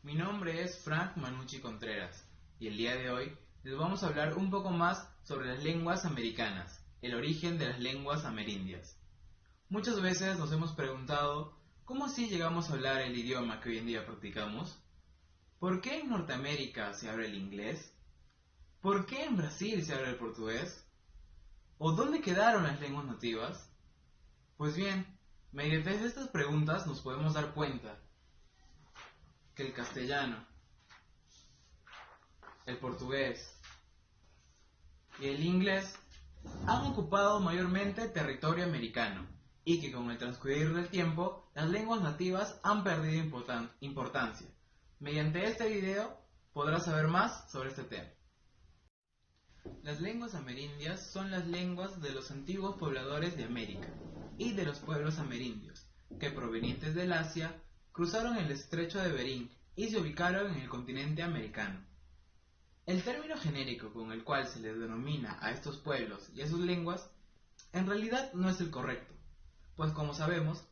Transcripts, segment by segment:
Mi nombre es Frank Manucci Contreras y el día de hoy les vamos a hablar un poco más sobre las lenguas americanas, el origen de las lenguas amerindias. Muchas veces nos hemos preguntado ¿cómo así llegamos a hablar el idioma que hoy en día practicamos? ¿Por qué en Norteamérica se habla el inglés? ¿Por qué en Brasil se habla el portugués? ¿O dónde quedaron las lenguas nativas? Pues bien, mediante estas preguntas nos podemos dar cuenta que el castellano, el portugués y el inglés han ocupado mayormente territorio americano y que con el transcurrir del tiempo las lenguas nativas han perdido importancia. Mediante este video podrás saber más sobre este tema. Las lenguas amerindias son las lenguas de los antiguos pobladores de América y de los pueblos amerindios, que provenientes del Asia, cruzaron el estrecho de Bering y se ubicaron en el continente americano. El término genérico con el cual se les denomina a estos pueblos y a sus lenguas, en realidad no es el correcto, pues como sabemos,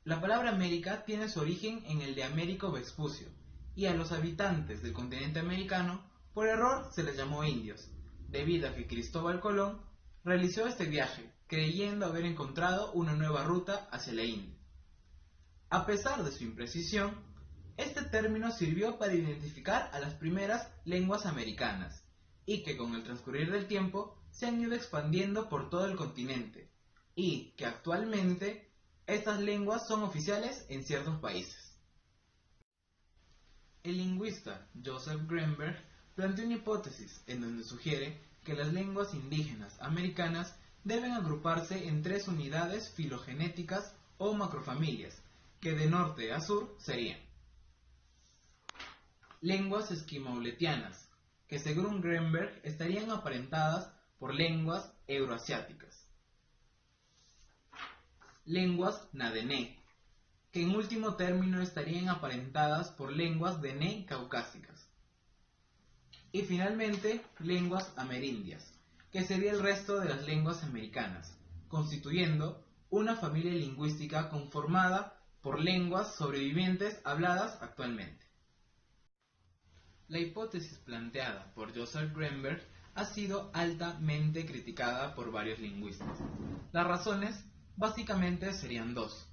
la palabra América tiene su origen en el de Américo Vespucio, y a los habitantes del continente americano, por error se les llamó indios, debido a que Cristóbal Colón realizó este viaje, creyendo haber encontrado una nueva ruta hacia la India. A pesar de su imprecisión, este término sirvió para identificar a las primeras lenguas americanas, y que con el transcurrir del tiempo se han ido expandiendo por todo el continente, y que actualmente estas lenguas son oficiales en ciertos países. El lingüista Joseph Greenberg planteó una hipótesis en donde sugiere que las lenguas indígenas americanas deben agruparse en tres unidades filogenéticas o macrofamilias, que de norte a sur serían lenguas esquimaulletianas, que según Greenberg estarían aparentadas por lenguas euroasiáticas, lenguas nadené, que en último término estarían aparentadas por lenguas dené caucásicas, y finalmente lenguas amerindias, que sería el resto de las lenguas americanas, constituyendo una familia lingüística conformada por lenguas sobrevivientes habladas actualmente. La hipótesis planteada por Joseph Greenberg ha sido altamente criticada por varios lingüistas. Las razones básicamente serían dos.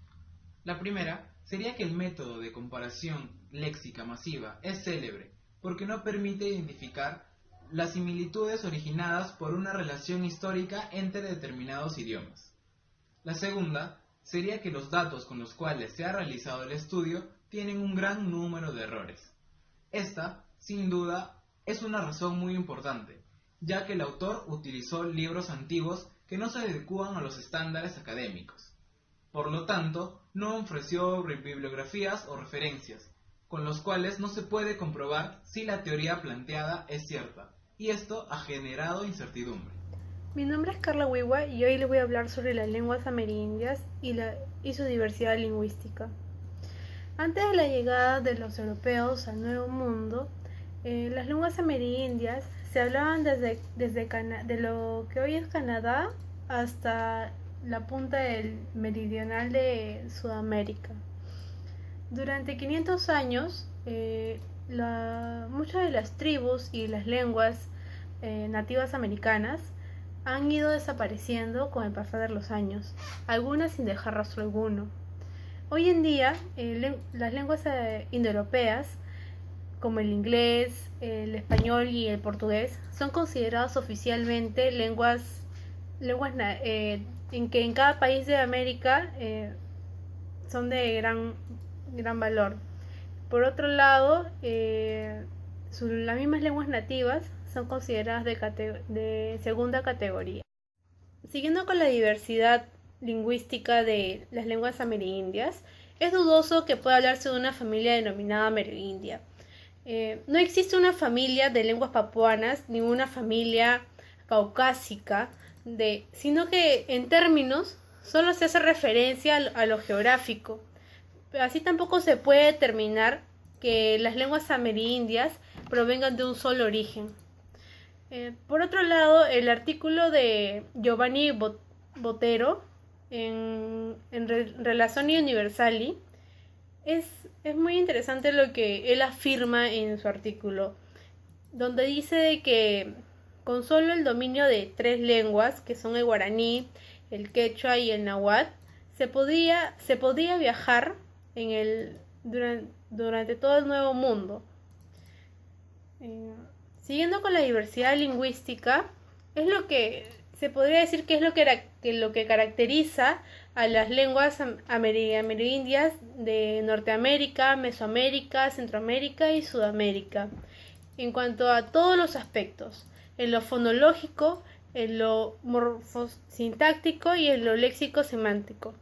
La primera sería que el método de comparación léxica masiva es célebre porque no permite identificar las similitudes originadas por una relación histórica entre determinados idiomas. La segunda sería que los datos con los cuales se ha realizado el estudio tienen un gran número de errores. Esta, sin duda, es una razón muy importante, ya que el autor utilizó libros antiguos que no se adecuan a los estándares académicos. Por lo tanto, no ofreció bibliografías o referencias, con los cuales no se puede comprobar si la teoría planteada es cierta, y esto ha generado incertidumbre. Mi nombre es Carla Wiwa y hoy les voy a hablar sobre las lenguas amerindias y su diversidad lingüística. Antes de la llegada de los europeos al Nuevo Mundo, las lenguas amerindias se hablaban de lo que hoy es Canadá hasta la punta meridional de Sudamérica. Durante 500 años, muchas de las tribus y las lenguas nativas americanas han ido desapareciendo con el pasar de los años, algunas sin dejar rastro alguno. Hoy en día, las lenguas indoeuropeas, como el inglés, el español y el portugués, son consideradas oficialmente lenguas en que en cada país de América son de gran valor. Por otro lado, las mismas lenguas nativas son consideradas de segunda categoría. Siguiendo con la diversidad lingüística de las lenguas amerindias, es dudoso que pueda hablarse de una familia denominada amerindia. No existe una familia de lenguas papuanas ni una familia caucásica, sino que en términos solo se hace referencia a lo geográfico. Así tampoco se puede determinar que las lenguas amerindias provengan de un solo origen. Por otro lado, el artículo de Giovanni Botero en Relazioni Universali Es muy interesante lo que él afirma en su artículo, donde dice de que con solo el dominio de 3 lenguas, que son el guaraní, el quechua y el náhuatl, se podía viajar durante todo el Nuevo Mundo. Eh, Siguiendo con la diversidad lingüística, es lo que se podría decir que es lo que caracteriza a las lenguas amerindias de Norteamérica, Mesoamérica, Centroamérica y Sudamérica, en cuanto a todos los aspectos, en lo fonológico, en lo morfosintáctico y en lo léxico-semántico.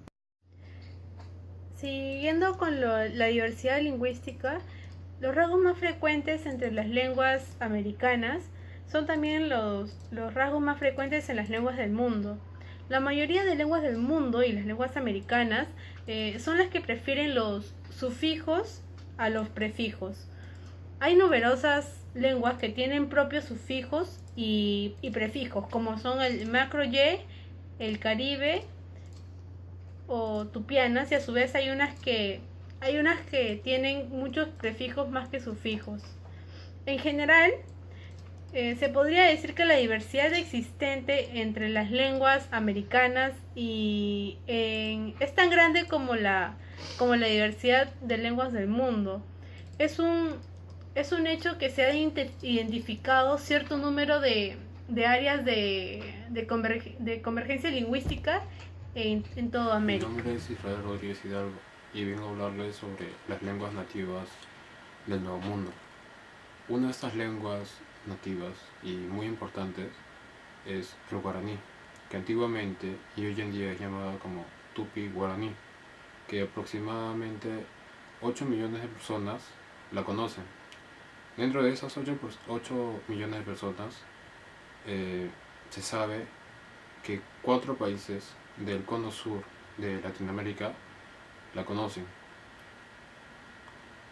Siguiendo con la diversidad lingüística, los rasgos más frecuentes entre las lenguas americanas son también los rasgos más frecuentes en las lenguas del mundo. La mayoría de lenguas del mundo y las lenguas americanas son las que prefieren los sufijos a los prefijos. Hay numerosas lenguas que tienen propios sufijos y prefijos, como son el macro-ye, el caribe o tupianas, y a su vez hay unas que tienen muchos prefijos más que sufijos. En general, se podría decir que la diversidad existente entre las lenguas americanas es tan grande como la diversidad de lenguas del mundo. Es un hecho que se ha identificado cierto número de áreas de convergencia lingüística en toda Mi América. nombre es Israel Rodríguez Hidalgo y vengo a hablarles sobre las lenguas nativas del Nuevo Mundo. Una de estas lenguas nativas y muy importantes es el guaraní, que antiguamente y hoy en día es llamada como tupi guaraní, que aproximadamente 8 millones de personas la conocen. Dentro de esas 8 millones de personas se sabe que 4 países del cono sur de Latinoamérica la conocen.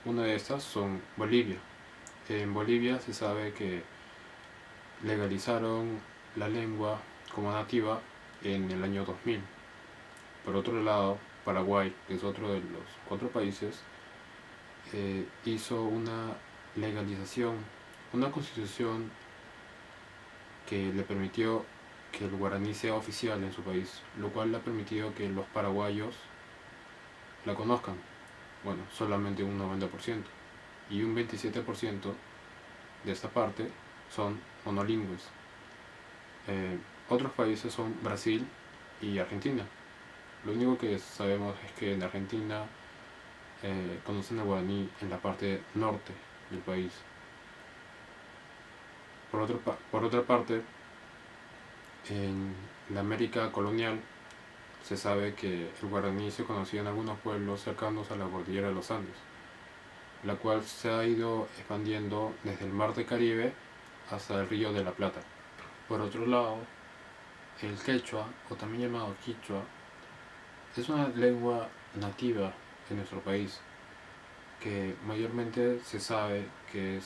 Una de estas son Bolivia. En Bolivia se sabe que legalizaron la lengua como nativa en el año 2000. Por otro lado, Paraguay, que es otro de los 4 países, hizo una legalización, una constitución que le permitió que el guaraní sea oficial en su país, lo cual le ha permitido que los paraguayos la conozcan. Bueno, solamente un 90%. Y un 27% de esta parte son monolingües. Otros países son Brasil y Argentina. Lo único que sabemos es que en Argentina conocen el guaraní en la parte norte del país. Por otra parte, en la América colonial se sabe que el guaraní se conocía en algunos pueblos cercanos a la cordillera de los Andes, la cual se ha ido expandiendo desde el mar de Caribe hasta el río de la Plata. Por otro lado, el quechua, o también llamado quichua, es una lengua nativa de nuestro país, que mayormente se sabe que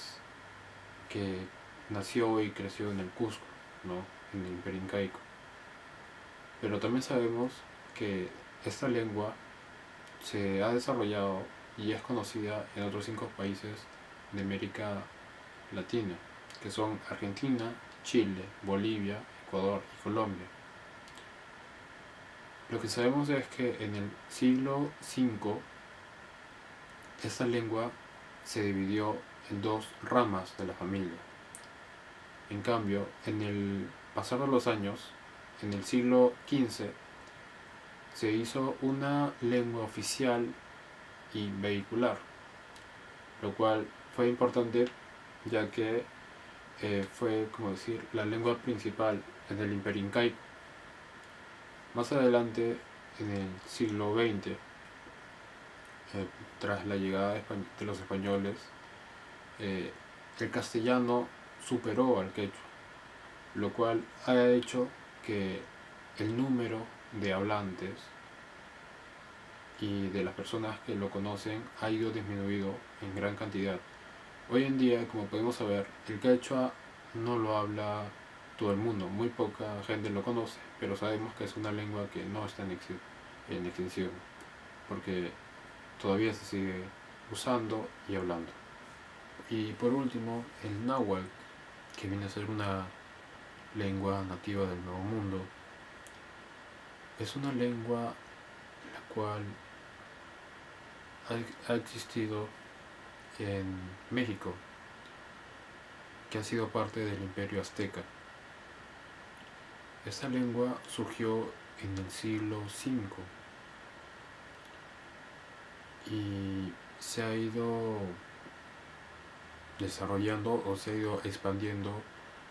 nació y creció en el Cusco, ¿no? En el Imperio Incaico. Pero también sabemos que esta lengua se ha desarrollado y es conocida en otros 5 países de América Latina, que son Argentina, Chile, Bolivia, Ecuador y Colombia. Lo que sabemos es que en el siglo V esta lengua se dividió en 2 ramas de la familia. En cambio, en el pasar de los años, en el siglo XV, se hizo una lengua oficial y vehicular, lo cual fue importante ya que fue, como decir, la lengua principal en el Imperio Incaico. Más adelante, en el siglo XX, tras la llegada de los españoles, el castellano superó al quechua, lo cual ha hecho que el número de hablantes y de las personas que lo conocen ha ido disminuido en gran cantidad. Hoy en día, como podemos saber, el quechua no lo habla todo el mundo, muy poca gente lo conoce, pero sabemos que es una lengua que no está en extinción, porque todavía se sigue usando y hablando. Y por último, el náhuatl, que viene a ser una lengua nativa del Nuevo Mundo, es una lengua la cual ha existido en México, que ha sido parte del Imperio Azteca. Esta lengua surgió en el siglo V y se ha ido desarrollando o se ha ido expandiendo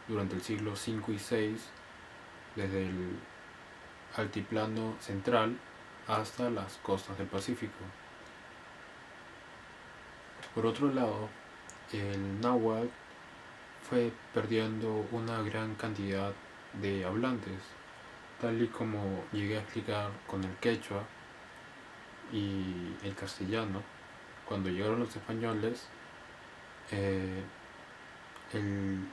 durante el siglo V y VI, desde el altiplano central hasta las costas del Pacífico. Por otro lado, el náhuatl fue perdiendo una gran cantidad de hablantes, tal y como llegué a explicar con el quechua y el castellano. Cuando llegaron los españoles,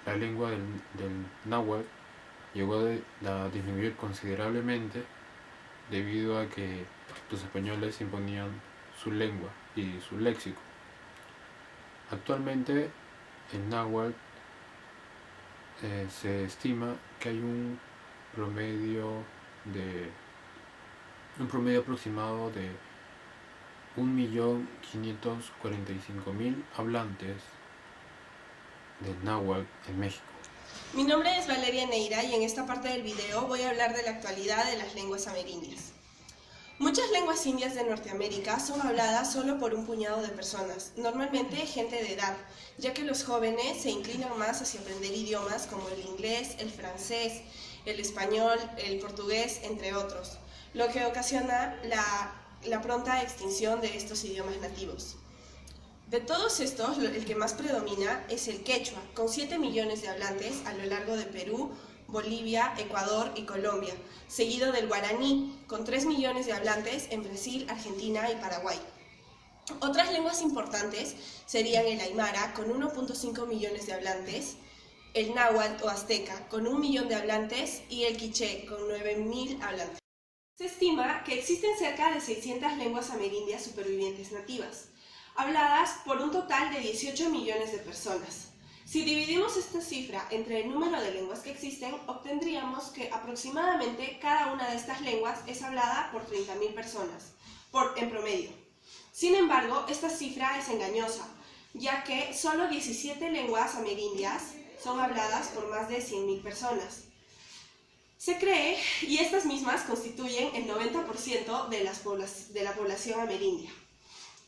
la lengua del náhuatl llegó a disminuir considerablemente debido a que los españoles imponían su lengua y su léxico. Actualmente el náhuatl se estima que hay un promedio aproximado de 1.545.000 hablantes del náhuatl en México. Mi nombre es Valeria Neira y en esta parte del video voy a hablar de la actualidad de las lenguas amerindias. Muchas lenguas indias de Norteamérica son habladas solo por un puñado de personas, normalmente gente de edad, ya que los jóvenes se inclinan más hacia aprender idiomas como el inglés, el francés, el español, el portugués, entre otros, lo que ocasiona la pronta extinción de estos idiomas nativos. De todos estos, el que más predomina es el quechua, con 7 millones de hablantes a lo largo de Perú, Bolivia, Ecuador y Colombia, seguido del guaraní, con 3 millones de hablantes en Brasil, Argentina y Paraguay. Otras lenguas importantes serían el aymara, con 1.5 millones de hablantes, el náhuatl o azteca, con 1 millón de hablantes, y el quiché, con 9.000 hablantes. Se estima que existen cerca de 600 lenguas amerindias supervivientes nativas, habladas por un total de 18 millones de personas. Si dividimos esta cifra entre el número de lenguas que existen, obtendríamos que aproximadamente cada una de estas lenguas es hablada por 30.000 personas, en promedio. Sin embargo, esta cifra es engañosa, ya que solo 17 lenguas amerindias son habladas por más de 100.000 personas. Se cree, y estas mismas constituyen el 90% de la población amerindia.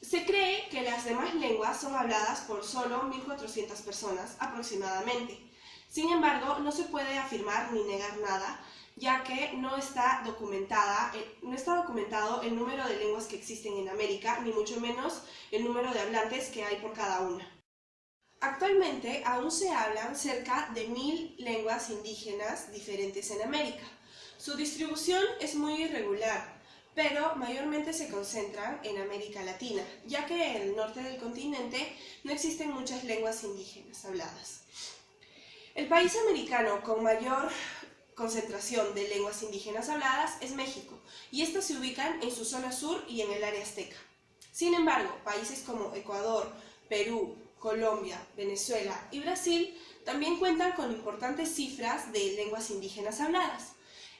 Se cree que las demás lenguas son habladas por solo 1.400 personas aproximadamente. Sin embargo, no se puede afirmar ni negar nada, ya que no está documentado el número de lenguas que existen en América, ni mucho menos el número de hablantes que hay por cada una. Actualmente aún se hablan cerca de 1.000 lenguas indígenas diferentes en América. Su distribución es muy irregular, pero mayormente se concentran en América Latina, ya que en el norte del continente no existen muchas lenguas indígenas habladas. El país americano con mayor concentración de lenguas indígenas habladas es México, y estas se ubican en su zona sur y en el área azteca. Sin embargo, países como Ecuador, Perú, Colombia, Venezuela y Brasil también cuentan con importantes cifras de lenguas indígenas habladas.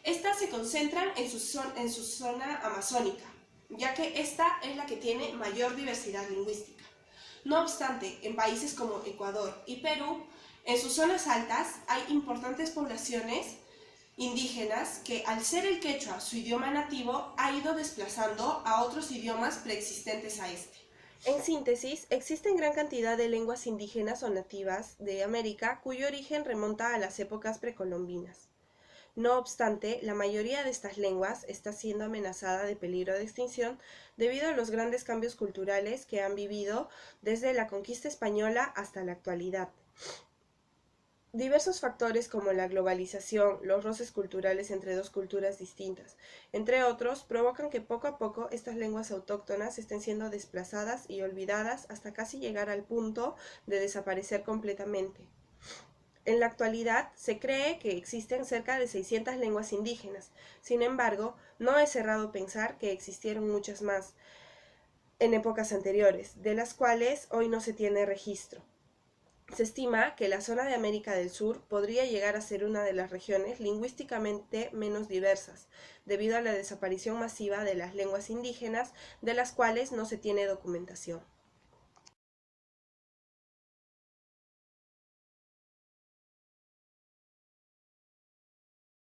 Estas se concentran en su zona amazónica, ya que esta es la que tiene mayor diversidad lingüística. No obstante, en países como Ecuador y Perú, en sus zonas altas hay importantes poblaciones indígenas que, al ser el quechua su idioma nativo, ha ido desplazando a otros idiomas preexistentes a este. En síntesis, existen gran cantidad de lenguas indígenas o nativas de América cuyo origen remonta a las épocas precolombinas. No obstante, la mayoría de estas lenguas está siendo amenazada de peligro de extinción debido a los grandes cambios culturales que han vivido desde la conquista española hasta la actualidad. Diversos factores como la globalización, los roces culturales entre dos culturas distintas, entre otros, provocan que poco a poco estas lenguas autóctonas estén siendo desplazadas y olvidadas hasta casi llegar al punto de desaparecer completamente. En la actualidad, se cree que existen cerca de 600 lenguas indígenas. Sin embargo, no es errado pensar que existieron muchas más. en épocas anteriores, de las cuales hoy no se tiene registro. Se estima que la zona de América del Sur podría llegar a ser una de las regiones lingüísticamente menos diversas, debido a la desaparición masiva de las lenguas indígenas, de las cuales no se tiene documentación.